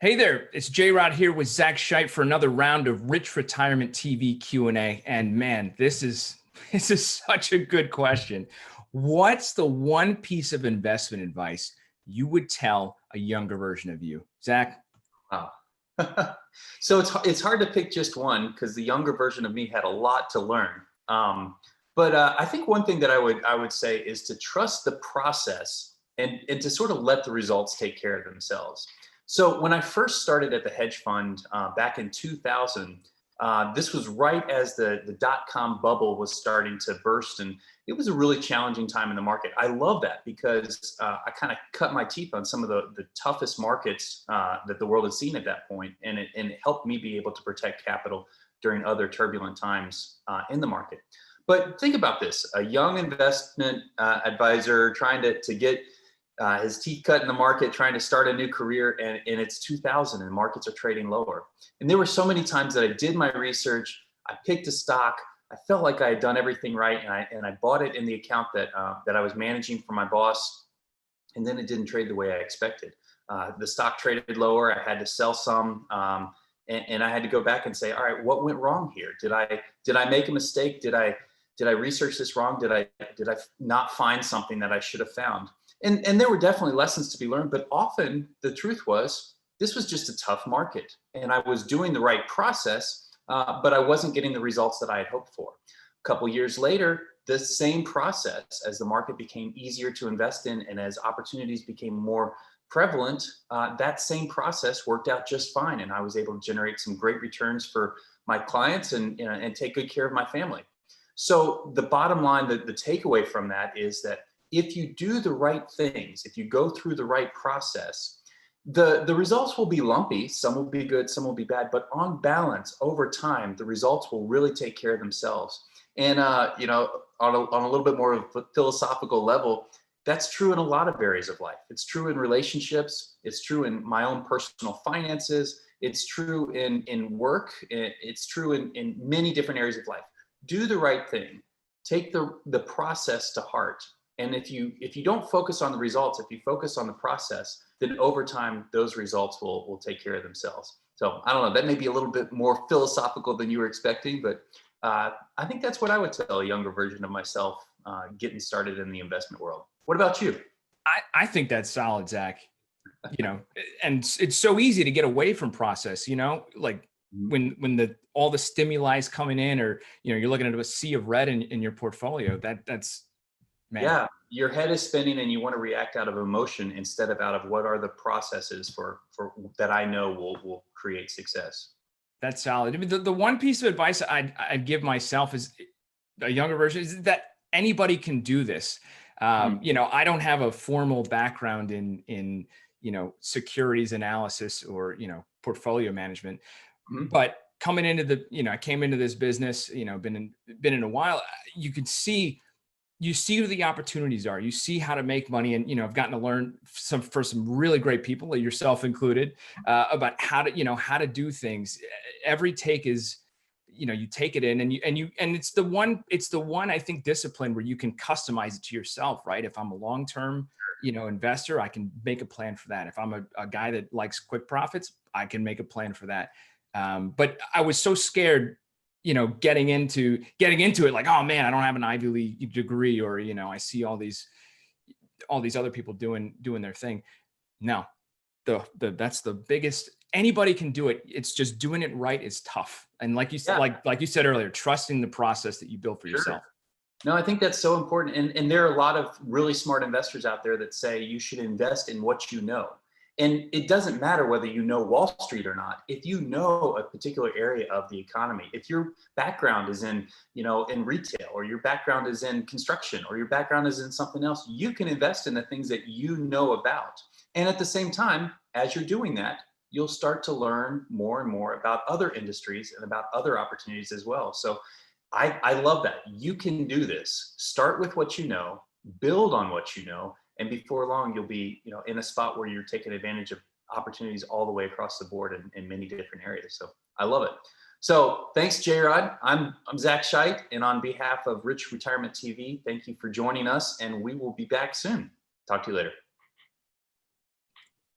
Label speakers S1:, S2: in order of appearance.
S1: Hey there, it's J-Rod here with Zach Scheit for another round of Rich Retirement TV Q&A. And man, this is this is such a good question. What's the one piece of investment advice you would tell a younger version of you? Zach?
S2: Wow. So it's hard to pick just one because the younger version of me had a lot to learn. But I think one thing that I would say is to trust the process and to sort of let the results take care of themselves. So when I first started at the hedge fund back in 2000, this was right as the dot-com bubble was starting to burst, and it was a really challenging time in the market. I love that because I kind of cut my teeth on some of the toughest markets that the world had seen at that point, and it helped me be able to protect capital during other turbulent times in the market. But think about this: a young investment advisor trying to get his teeth cut in the market, trying to start a new career, and it's 2000 and markets are trading lower. And there were so many times that I did my research, I picked a stock, I felt like I had done everything right, and I bought it in the account that I was managing for my boss, and then it didn't trade the way I expected. The stock traded lower, I had to sell some, and I had to go back and say, all right, what went wrong here? Did I make a mistake? Did I research this wrong? Did I not find something that I should have found? And there were definitely lessons to be learned, but often the truth was this was just a tough market, and I was doing the right process, but I wasn't getting the results that I had hoped for. A couple years later, the same process, as the market became easier to invest in and as opportunities became more prevalent, that same process worked out just fine, and I was able to generate some great returns for my clients and take good care of my family. So the bottom line, the takeaway from that is that if you do the right things, if you go through the right process, the results will be lumpy. Some will be good, some will be bad, but on balance, over time, the results will really take care of themselves. And on a little bit more of a philosophical level, that's true in a lot of areas of life. It's true in relationships. It's true in my own personal finances. It's true in work. It's true in many different areas of life. Do the right thing. Take the process to heart. And if you don't focus on the results, if you focus on the process, then over time, those results will take care of themselves. So I don't know, that may be a little bit more philosophical than you were expecting, but I think that's what I would tell a younger version of myself getting started in the investment world. What about you?
S1: I think that's solid, Zach. And it's so easy to get away from process, like when all the stimuli is coming in, or you're looking at a sea of red in your portfolio. That's man.
S2: Yeah, your head is spinning and you want to react out of emotion instead of out of what are the processes for that I know will create success.
S1: That's solid. I mean, the one piece of advice I'd give myself is a younger version is that anybody can do this. I don't have a formal background in securities analysis or portfolio management, but coming into I came into this business, been in a while. You see who the opportunities are. You see how to make money, and I've gotten to learn from some really great people, yourself included, about how to do things. Every take is, you take it in, and it's the one I think discipline where you can customize it to yourself, right? If I'm a long-term investor, I can make a plan for that. If I'm a guy that likes quick profits, I can make a plan for that. But I was so scared getting into it, like, oh man, I don't have an Ivy League degree, or, I see all these other people doing their thing. No, that's the biggest, anybody can do it. It's just doing it right is tough. And like you said, like you said earlier, trusting the process that you built for yourself.
S2: No, I think that's so important. And there are a lot of really smart investors out there that say you should invest in what you know. And it doesn't matter whether you know Wall Street or not. If you know a particular area of the economy, if your background is in retail, or your background is in construction, or your background is in something else, you can invest in the things that you know about. And at the same time, as you're doing that, you'll start to learn more and more about other industries and about other opportunities as well. So I love that. You can do this. Start with what you know, build on what you know, and before long, you'll be, in a spot where you're taking advantage of opportunities all the way across the board in many different areas. So I love it. So thanks, J-Rod. I'm Zach Scheit, and on behalf of Rich Retirement TV, thank you for joining us, and we will be back soon. Talk to you later.